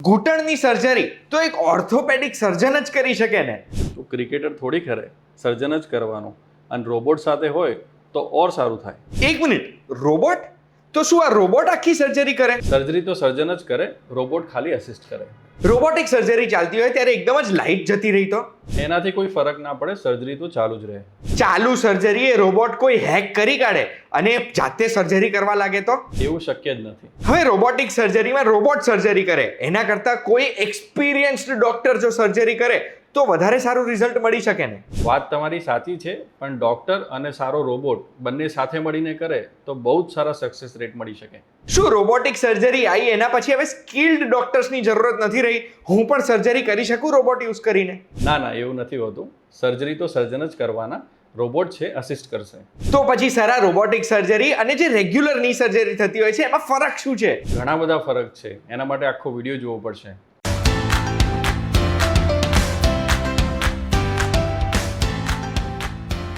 ઘૂંટણની surgery તો એક orthopaedic સર્જન જ કરી શકે ને. તો ક્રિકેટર થોડી કરે, સર્જન જ કરવાનું, અને રોબોટ સાથે હોય તો ઓર સારું થાય. એક મિનિટ, રોબોટ? તો શું આ રોબોટ આખી સર્જરી કરે? સર્જરી તો સર્જન જ કરે, રોબોટ ખાલી અસિસ્ટ કરે. રોબોટિક સર્જરી ચાલતી હોય ત્યારે એકદમ જ લાઇટ જતી રહી તો એનાથી કોઈ ફરક ના પડે, સર્જરી તો ચાલુ જ રહે. ચાલુ સર્જરી એ રોબોટ કોઈ હેક કરી કાઢે અને જાતે સર્જરી કરવા લાગે તો? એવું શક્ય જ નથી. હવે રોબોટિક સર્જરીમાં રોબોટ સર્જરી કરે એના કરતા કોઈ એક્સપિરિયન્સ્ડ ડોક્ટર જો સર્જરી કરે તો વધારે સારું રિઝલ્ટ મળી શકે ને. વાત તમારી સાચી છે, પણ ડોક્ટર અને સારો રોબોટ બંને સાથે મળીને કરે તો બહુ જ સારા સક્સેસ રેટ મળી શકે. શું રોબોટિક સર્જરી આવી એના પછી હવે સ્કિલ્ડ ડોક્ટર્સની જરૂરત નથી રહી? હું પણ સર્જરી કરી શકું રોબોટ યુઝ કરીને? ના, એવું નથી હોતું. સર્જરી તો સર્જન જ કરવાના, રોબોટ છે અસિસ્ટ કરશે. તો પછી સર આ રોબોટિક સર્જરી અને જે રેગ્યુલર ની સર્જરી થતી હોય છે એમાં ફરક શું છે? ઘણા બધા ફરક છે, એના માટે આખો વિડીયો જોવો પડશે.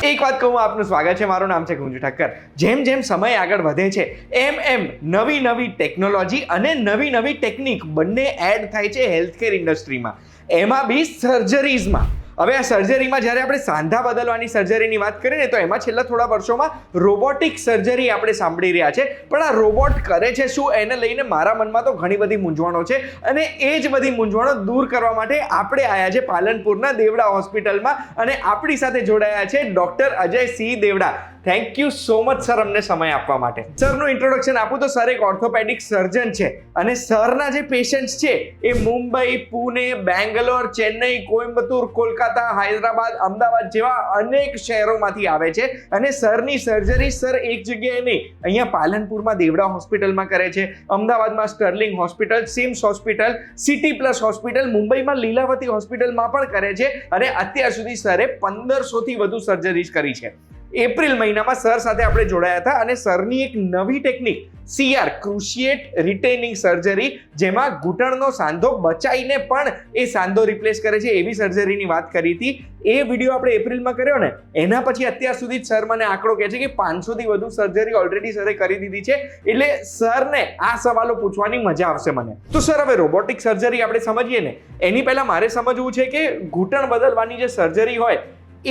એક વાત કહું, આપનું સ્વાગત છે. મારું નામ છે ગુંજુ ઠક્કર. જેમ જેમ સમય આગળ વધે છે એમ નવી ટેકનોલોજી અને નવી ટેકનિક બંને એડ થાય છે હેલ્થકેર ઇન્ડસ્ટ્રીમાં, એમાં બી સર્જરીઝમાં. હવે આ સર્જરીમાં જ્યારે આપણે સાંધા બદલવાની સર્જરીની વાત કરીએ ને તો એમાં છેલ્લા થોડા વર્ષોમાં રોબોટિક સર્જરી આપણે સાંભળી રહ્યા છે. પણ આ રોબોટ કરે છે શું, એને લઈને મારા મનમાં તો ઘણી બધી મૂંઝવણો છે, અને એ જ બધી મૂંઝવણો દૂર કરવા માટે આપણે આવ્યા છે પાલનપુરના દેવડા હોસ્પિટલમાં, અને આપણી સાથે જોડાયા છે doctor Ajay Singh Deora. Thank you so much sir અમને સમય આપવા માટે. સરનું ઇન્ટ્રોડક્શન આપું તો સર એક ઓર્થોપેડિક સર્જન છે, અને સરના જે પેશન્ટ્સ છે એ મુંબઈ, પુણે, બેંગ્લોર, ચેન્નઈ, કોઇમ્બતુર, કોલકાતા, હૈદરાબાદ, અમદાવાદ જેવા અનેક શહેરોમાંથી આવે છે. અને સરની સર્જરી સર એક જગ્યાએ નહીં, અહીંયા પાલનપુરમાં દેવડા હોસ્પિટલમાં કરે છે, અમદાવાદમાં Sterling hospital, CIMS hospital, city plus hospital, મુંબઈમાં લીલાવતી હોસ્પિટલમાં પણ કરે છે. અને અત્યાર સુધી સરે 1500થી વધુ સર્જરીઝ કરી છે. એપ્રિલ મહિનામાં સર સાથે આપણે જોડાયા હતા, અને સરની એક નવી ટેકનિક CR ક્રુશિએટ રિટેનિંગ સર્જરી, જેમાં ઘૂંટણનો સાંધો બચાઈને પણ એ સાંધો રિપ્લેસ કરે છે એવી સર્જરીની વાત કરી હતી. એ વિડીયો આપણે એપ્રિલમાં કર્યો ને, એના પછી અત્યાર સુધી જ સર મને આંકડો કહે છે કે 500થી વધુ સર્જરી ઓલરેડી સરે કરી દીધી છે. એટલે સરને આ સવાલો પૂછવાની મજા આવશે મને. તો સર હવે રોબોટિક સર્જરી આપણે સમજીએ ને, એની પહેલા મારે સમજવું છે કે ઘૂંટણ બદલવાની જે સર્જરી હોય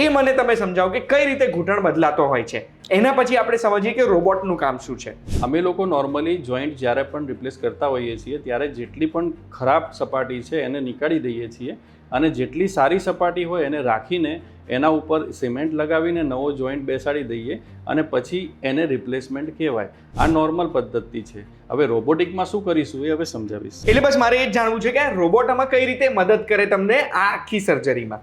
એ મને તમે સમજાવો કે કઈ રીતે ઘૂંટણ બદલાતો હોય છે. એના પછી આપણે સમજીએ કે રોબોટનું કામ શું છે. અમે લોકો નોર્મલી જોઈન્ટ જ્યારે પણ રિપ્લેસ કરતા હોઈએ છીએ ત્યારે જેટલી પણ ખરાબ સપાટી છે એને નીકાળી દઈએ છીએ, અને જેટલી સારી સપાટી હોય એને રાખીને એના ઉપર સિમેન્ટ લગાવીને નવો જોઈન્ટ બેસાડી દઈએ, અને પછી એને રિપ્લેસમેન્ટ કહેવાય. આ નોર્મલ પદ્ધતિ છે. હવે રોબોટિકમાં શું કરીશું એ હવે સમજાવીશ. એટલે બસ મારે એ જ જાણવું છે કે રોબોટ આમાં કઈ રીતે મદદ કરે તમને આ આખી સર્જરીમાં.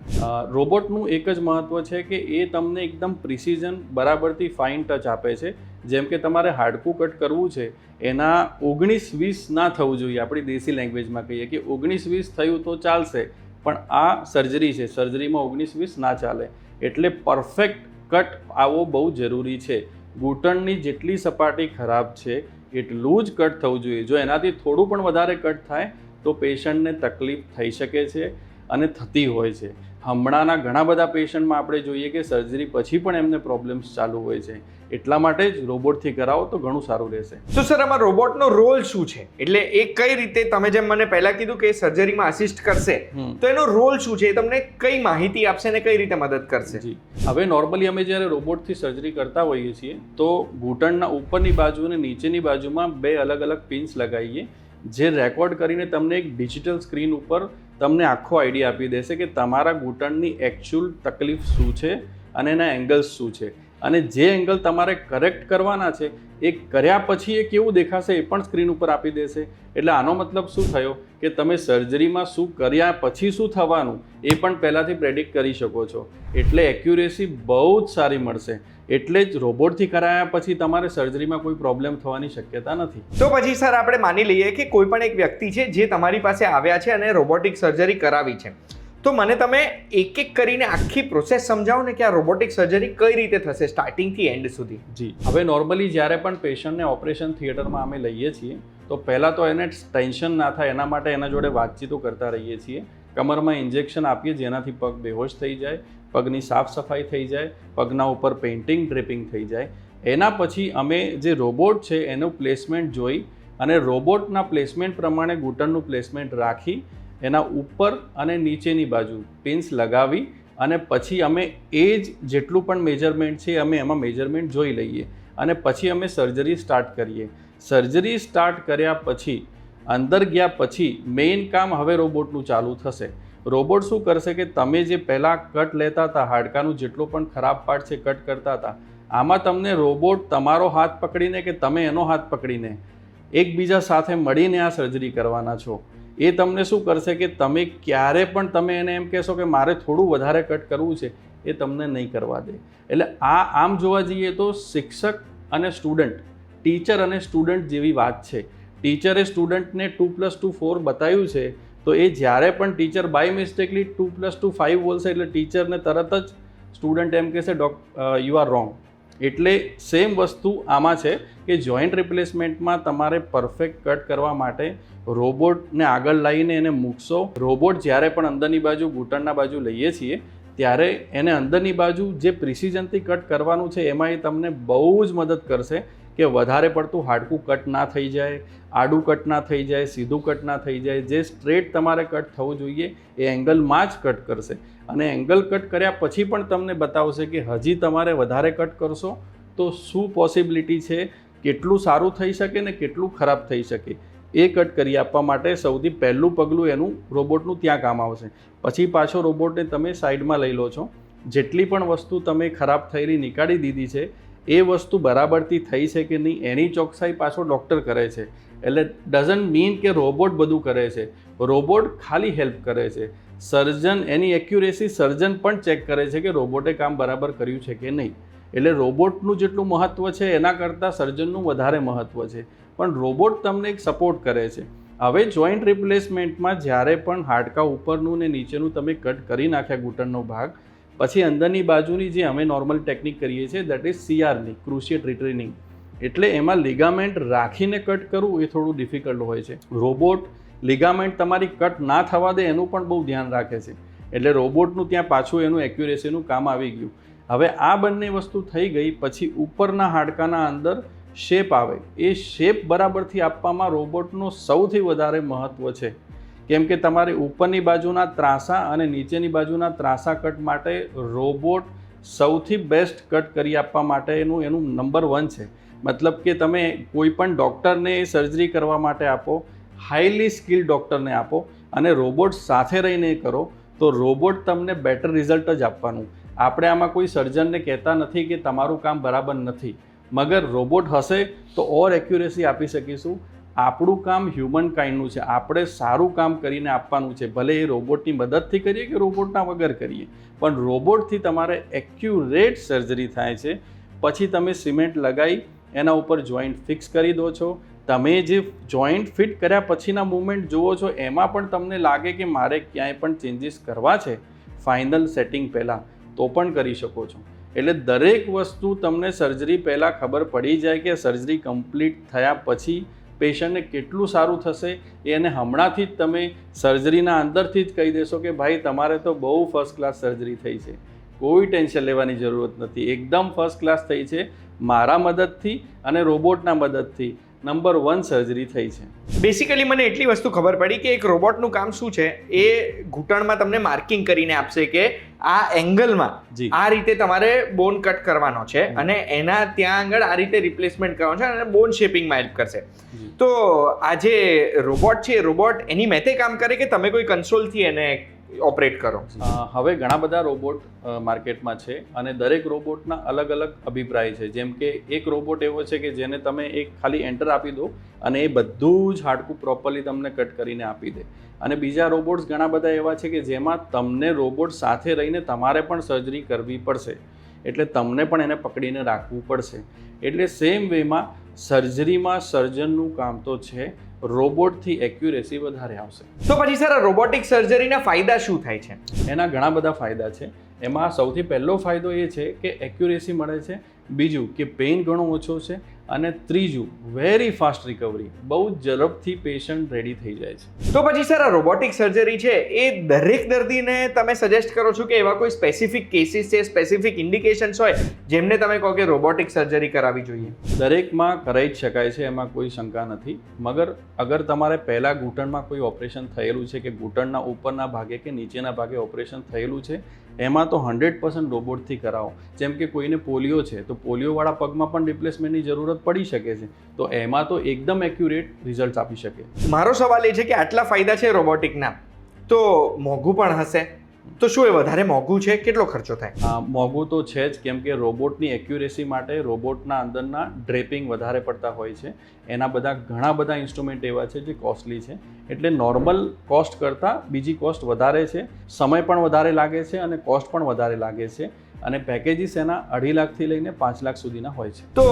રોબોટનું એક જ મહત્વ છે કે એ તમને એકદમ પ્રિસિઝન, બરાબરથી ફાઇન ટચ આપે છે. જેમ કે તમારે હાડકું કટ કરવું છે, એના 19-20 ના થવું જોઈએ. આપણી દેશી લેંગ્વેજમાં કહીએ કે 19-20 થયું તો ચાલશે, પણ આ સર્જરી છે, સર્જરીમાં 19-20 ના ચાલે. એટલે પરફેક્ટ કટ આવવો બહુ જરૂરી છે. ઘૂંટણની જેટલી સપાટી ખરાબ છે એટલું જ કટ થવું જોઈએ. જો એનાથી થોડું પણ વધારે કટ થાય તો પેશન્ટને તકલીફ થઈ શકે છે, અને થતી હોય છે. હમણાંના ઘણા બધા પેશન્ટમાં આપણે જોઈએ કે સર્જરી પછી પણ એમને પ્રોબ્લેમ્સ ચાલુ હોય છે. એટલા માટે જ રોબોટથી કરાવો તો ઘણું સારું રહેશે. તો સર આમાં રોબોટનો રોલ શું છે? એટલે એ કઈ રીતે, તમે જેમ મને પહેલા કીધું કે સર્જરીમાં અસિસ્ટ કરશે, તો એનો રોલ શું છે? એ તમને કઈ માહિતી આપશે ને કઈ રીતે મદદ કરશે? જી, હવે નોર્મલી અમે જ્યારે રોબોટથી સર્જરી કરતા હોઈએ છીએ તો ઘૂંટણના ઉપરની બાજુ અને નીચેની બાજુમાં 2 અલગ પિન્સ લગાવીએ, જે રેકોર્ડ કરીને તમને એક ડિજિટલ સ્ક્રીન ઉપર તમને આખો આઈડિયા આપી દેશે કે તમારા ઘૂંટણની એકચ્યુઅલ તકલીફ શું છે અને એના એંગલ્સ શું છે, અને જે એંગલ તમારે કરેક્ટ કરવાના છે એ કર્યા પછી એ કેવું દેખાશે એ પણ સ્ક્રીન ઉપર આપી દેશે. એટલે આનો મતલબ શું થયો કે તમે સર્જરીમાં શું કર્યા પછી શું થવાનું એ પણ પહેલાંથી પ્રેડિક્ટ કરી શકો છો. એટલે એક્યુરેસી બહુ જ સારી મળશે. એટલે જ રોબોટથી કરાયા પછી તમારે સર્જરીમાં કોઈ પ્રોબ્લેમ થવાની શક્યતા નથી. તો પછી સર આપણે માની લઈએ કે કોઈ પણ એક વ્યક્તિ છે જે તમારી પાસે આવ્યા છે અને રોબોટિક સર્જરી કરાવી છે, તો મને તમે એક કરીને આખી પ્રોસેસ સમજાવો ને કે આ રોબોટિક સર્જરી કઈ રીતે થશે સ્ટાર્ટિંગથી એન્ડ સુધી. જી, હવે નોર્મલી જ્યારે પણ પેશન્ટને ઓપરેશન થિયેટરમાં અમે લઈએ છીએ તો પહેલાં તો એને ટેન્શન ના થાય એના માટે એના જોડે વાતચીતો કરતા રહીએ છીએ. કમરમાં ઇન્જેક્શન આપીએ જેનાથી પગ બેહોશ થઈ જાય, પગની સાફ સફાઈ થઈ જાય, પગના ઉપર પેઇન્ટિંગ ડ્રેપિંગ થઈ જાય. એના પછી અમે જે રોબોટ છે એનું પ્લેસમેન્ટ જોઈ અને રોબોટના પ્લેસમેન્ટ પ્રમાણે ઘૂંટણનું પ્લેસમેન્ટ રાખી એના ઉપર અને નીચેની બાજુ પિન્સ લગાવી અને પછી અમે એ જ જેટલું પણ મેજરમેન્ટ છે અમે એમાં મેજરમેન્ટ જોઈ લઈએ અને પછી અમે સર્જરી સ્ટાર્ટ કરીએ. સર્જરી સ્ટાર્ટ કર્યા પછી અંદર ગયા પછી મેઇન કામ હવે રોબોટનું ચાલુ થશે. રોબોટ શું કરશે કે તમે જે પહેલાં કટ લેતા હતા, હાડકાનું જેટલો પણ ખરાબ પાર્ટ છે કટ કરતા હતા, આમાં તમને રોબોટ તમારો હાથ પકડીને કે તમે એનો હાથ પકડીને એકબીજા સાથે મળીને આ સર્જરી કરવાના છો. એ તમને શું કરશે કે તમે ક્યારે પણ તમે એને એમ કહેશો કે મારે થોડું વધારે કટ કરવું છે, એ તમને નહીં કરવા દે. એટલે આમ જોવા જઈએ તો શિક્ષક અને સ્ટુડન્ટ, ટીચર અને સ્ટુડન્ટ જેવી વાત છે. ટીચરે સ્ટુડન્ટને 2+2 4 બતાવ્યું છે, તો એ જ્યારે પણ ટીચર બાય મિસ્ટેકલી 2+2 5 બોલશે એટલે ટીચરને તરત જ સ્ટુડન્ટ એમ કહેશે યુ આર રોંગ. એટલે સેમ વસ્તુ આમાં છે કે જોઈન્ટ રિપ્લેસમેન્ટમાં તમારે પરફેક્ટ કટ કરવા માટે રોબોટને આગળ લાવીને એને મૂકશો. રોબોટ જ્યારે પણ અંદરની બાજુ ઘૂંટણના બાજુ લઈએ છીએ ત્યારે એને અંદરની બાજુ જે પ્રિસિઝનથી કટ કરવાનું છે એમાં એ તમને બહુ જ મદદ કરશે કે વધારે પડતું હાડકું કટ ના થઈ જાય, આડું કટ ના થઈ જાય, સીધું કટ ના થઈ જાય. જે સ્ટ્રેટ તમારે કટ થવું જોઈએ એ એંગલમાં જ કટ કરશે અને એંગલ કટ કર્યા પછી પણ તમને બતાવશે કે હજી તમારે વધારે કટ કરશો તો શું પોસિબિલિટી છે, કેટલું સારું થઈ શકે ને કેટલું ખરાબ થઈ શકે. એ કટ કરી આપવા માટે સૌથી પહેલું પગલું એનું રોબોટનું ત્યાં કામ આવશે. પછી પાછો રોબોટને તમે સાઈડમાં લઈ લો છો. જેટલી પણ વસ્તુ તમે ખરાબ થયેલી નીકાળી દીધી છે એ વસ્તુ બરાબરથી થઈ છે કે નહીં એની ચોકસાઈ પાછો ડૉક્ટર કરે છે. એટલે ડઝન્ટ મીન કે રોબોટ બધું કરે છે, રોબોટ ખાલી હેલ્પ કરે છે. સર્જન એની એક્યુરેસી સર્જન પણ ચેક કરે છે કે રોબોટે કામ બરાબર કર્યું છે કે નહીં. એટલે રોબોટનું જેટલું મહત્ત્વ છે એના કરતાં સર્જનનું વધારે મહત્ત્વ છે. પણ રોબોટ તમને એક સપોર્ટ કરે છે. હવે જોઈન્ટ રિપ્લેસમેન્ટમાં જ્યારે પણ હાડકાં ઉપરનું ને નીચેનું તમે કટ કરી નાખ્યા ઘૂંટણનો ભાગ, પછી અંદરની બાજુની જે અમે નોર્મલ ટેકનિક કરીએ છીએ દેટ ઇઝ CRની, ક્રુશિયેટ રિટ્રેનિંગ. એટલે એમાં લિગામેન્ટ રાખીને કટ કરવું એ થોડું ડિફિકલ્ટ હોય છે. રોબોટ લિગામેન્ટ તમારી કટ ના થવા દે એનું પણ બહુ ધ્યાન રાખે છે. એટલે રોબોટનું ત્યાં પાછું એનું એક્યુરેસીનું કામ આવી ગયું. હવે આ બંને વસ્તુ થઈ ગઈ પછી ઉપરના હાડકાના અંદર શેપ આવે. એ શેપ બરાબરથી આપવામાં રોબોટનું સૌથી વધારે મહત્ત્વ છે. કેમ કે તમારે ઉપરની બાજુના ત્રાંસા અને નીચેની બાજુના ત્રાંસા કટ માટે રોબોટ સૌથી બેસ્ટ કટ કરી આપવા માટેનું એનું નંબર 1 છે. મતલબ કે તમે કોઈ પણ ડૉક્ટરને સર્જરી કરવા માટે આપો, હાઈલી સ્કિલ્ડ ડૉક્ટરને આપો અને રોબોટ સાથે રહીને કરો તો રોબોટ તમને બેટર રિઝલ્ટ જ આપવાનું. આપણે આમાં કોઈ સર્જનને કહેતા નથી કે તમારું કામ બરાબર નથી, મગર રોબોટ હશે તો ઓર એક્યુરેસી આપી શકીશું. આપણું કામ હ્યુમન કાઇન્ડનું છે, આપણે સારું કામ કરીને આપવાનું છે. ભલે એ રોબોટની મદદથી કરીએ કે રોબોટના વગર કરીએ, પણ રોબોટથી તમારે એક્યુરેટ સર્જરી થાય છે. પછી તમે સિમેન્ટ લગાવી એના ઉપર જોઈન્ટ ફિક્સ કરી દો છો. તમે જે જોઈન્ટ ફિટ કર્યા પછીના મૂવમેન્ટ જુઓ છો એમાં પણ તમને લાગે કે મારે ક્યાંય પણ ચેન્જીસ કરવા છે ફાઇનલ સેટિંગ પહેલાં, તો પણ કરી શકો છો. એટલે દરેક વસ્તુ તમને સર્જરી પહેલાં ખબર પડી જાય કે સર્જરી કમ્પ્લીટ થયા પછી પેશન્ટને કેટલું સારું થશે. એને હમણાંથી જ તમે સર્જરીના અંદરથી જ કહી દેશો કે ભાઈ તમારે તો બહુ ફર્સ્ટ ક્લાસ સર્જરી થઈ છે, કોઈ ટેન્શન લેવાની જરૂરત નથી, એકદમ ફર્સ્ટ ક્લાસ થઈ છે, મારા મદદથી અને રોબોટના મદદથી નંબર 1 સર્જરી થઈ છે. બેસિકલી મને એટલી વસ્તુ ખબર પડી કે એક રોબોટનું કામ શું છે, એ ઘૂંટણમાં તમને માર્કિંગ કરીને આપશે કે આ એંગલમાં આ રીતે તમારે બોન કટ કરવાનો છે અને એના ત્યાં આગળ આ રીતે રિપ્લેસમેન્ટ કરવાનો છે અને બોન શેપિંગમાં હેલ્પ કરશે. તો આ જે રોબોટ છે એ રોબોટ એની મેથે કામ કરે કે તમે કોઈ કન્સોલથી એને ઓપરેટ કરો? હવે ઘણા બધા રોબોટ માર્કેટમાં છે અને દરેક રોબોટના અલગ અલગ અભિપ્રાય છે. જેમ કે એક રોબોટ એવો છે કે જેને તમે એક ખાલી એન્ટર આપી દો અને એ બધું જ હાડકું પ્રોપરલી તમને કટ કરીને આપી દે. અને બીજા રોબોટ્સ ઘણા બધા એવા છે કે જેમાં તમને રોબોટ સાથે રહીને તમારે પણ સર્જરી કરવી પડશે, એટલે તમને પણ એને પકડીને રાખવું પડશે. એટલે સેમ વેમાં સર્જરીમાં સર્જનનું કામ તો છે, રોબોટથી એક્યુરેસી વધારે આવશે. તો પછી સર રોબોટિક સર્જરીના ફાયદા શું થાય છે? એના ઘણા બધા ફાયદા છે. એમાં સૌથી પહેલો ફાયદો એ છે કે એક્યુરેસી મળે છે. બીજું કે પેઇન ઘણો ઓછો છે અને ત્રીજું વેરી ફાસ્ટ રિકવરી, બહુ ઝડપથી પેશન્ટ રેડી થઈ જાય છે. તો પછી સર આ રોબોટિક સર્જરી છે એ દરેક દર્દીને તમે સજેસ્ટ કરો છો કે એવા કોઈ સ્પેસિફિક કેસીસ છે, સ્પેસિફિક ઇન્ડિકેશન્સ હોય જેમને તમે કહો કે રોબોટિક સર્જરી કરાવવી જોઈએ? દરેકમાં કરાવી જ શકાય છે, એમાં કોઈ શંકા નથી. મગર અગર તમારે પહેલાં ઘૂંટણમાં કોઈ ઓપરેશન થયેલું છે કે ઘૂંટણના ઉપરના ભાગે કે નીચેના ભાગે ઓપરેશન થયેલું છે, એમાં તો 100% રોબોટથી કરાવો. જેમ કે કોઈને પોલિયો છે તો પોલિયોવાળા પગમાં પણ રિપ્લેસમેન્ટની જરૂરત પડી શકે છે, તો એમાં તો એકદમ એક્યુરેટ રિઝલ્ટ આપી શકે. મારો સવાલ એ છે કે આટલા ફાયદા છે રોબોટિકના, તો મોંઘું પણ હશે, તો શું એ વધારે મોંઘું છે? કેટલો ખર્ચો થાય? મોંઘું તો છે જ, કેમ કે રોબોટની એક્યુરેસી માટે રોબોટના અંદરના ડ્રેપિંગ વધારે પડતા હોય છે. એના ઘણા બધા ઇન્સ્ટ્રુમેન્ટ એવા છે જે કોસ્ટલી છે, એટલે નોર્મલ કોસ્ટ કરતાં બીજી કોસ્ટ વધારે છે, સમય પણ વધારે લાગે છે અને કોસ્ટ પણ વધારે લાગે છે. અને પેકેજીસ એના 2.5 લાખથી લઈને 5 લાખ સુધીના હોય છે. તો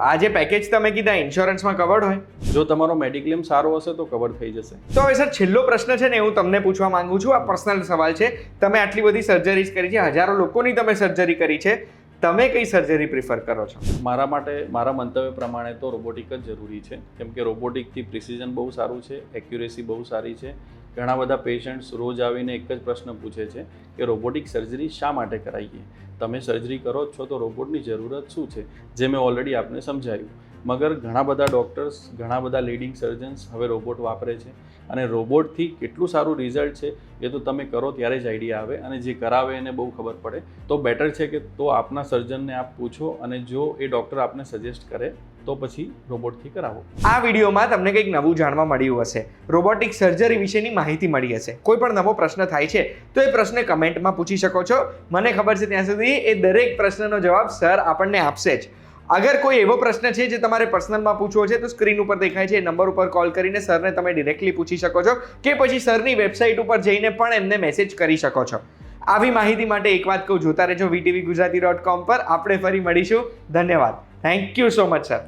આ જે પેકેજ તમે કીધા ઇન્સ્યોરન્સમાં કવર્ડ હોય? જો તમારો મેડિક્લેમ સારો હશે તો કવર થઈ જશે. તો હવે સર છેલ્લો પ્રશ્ન છે ને હું તમને પૂછવા માંગુ છું, આ પર્સનલ સવાલ છે. તમે આટલી બધી સર્જરીઝ કરી છે, હજારો લોકોની તમે સર્જરી કરી છે, તમે કઈ સર્જરી પ્રિફર કરો છો? મારા માટે મારા મંતવ્ય પ્રમાણે તો રોબોટિક જ જરૂરી છે, કેમ કે રોબોટિકથી પ્રિસિઝન બહુ સારું છે, એક્યુરેસી બહુ સારી છે. ઘણા બધા પેશન્ટ્સ રોજ આવીને એક જ પ્રશ્ન પૂછે છે કે રોબોટિક સર્જરી શા માટે કરાવીએ? તમે સર્જરી કરો જ છો તો રોબોટની જરૂરત શું છે? જે મેં ઓલરેડી આપને સમજાવ્યું. મગર ઘણા બધા ડૉક્ટર્સ, ઘણા બધા લીડિંગ સર્જન્સ હવે રોબોટ વાપરે છે, અને રોબોટથી કેટલું સારું રિઝલ્ટ છે એ તો તમે કરો ત્યારે જ આઈડિયા આવે, અને જે કરાવે એને બહુ ખબર પડે. તો બેટર છે કે તો આપના સર્જનને આપ પૂછો, અને જો એ ડૉક્ટર આપને સજેસ્ટ કરે તો પછી રોબોટથી કરાવો. આ વિડીયોમાં તમને કંઈક નવું જાણવા મળ્યું હશે, રોબોટિક સર્જરી વિશેની માહિતી મળી હશે. કોઈ પણ નવો પ્રશ્ન થાય છે તો એ પ્રશ્ન કમેન્ટમાં પૂછી શકો છો. મને ખબર છે ત્યાં સુધી એ દરેક પ્રશ્નનો જવાબ સર આપણને આપશે જ. અગર કોઈ એવો પ્રશ્ન છે જે તમારે પર્સનલમાં પૂછવો છે તો સ્ક્રીન ઉપર દેખાય છે એ નંબર ઉપર કોલ કરીને સરને તમે ડિરેક્ટલી પૂછી શકો છો, કે પછી સરની વેબસાઇટ ઉપર જઈને પણ એમને મેસેજ કરી શકો છો. આવી માહિતી માટે એક વાત કહું, જોતા રહેજો VTV Gujarati.com પર. આપણે ફરી મળીશું. ધન્યવાદ. Thank you so much sir.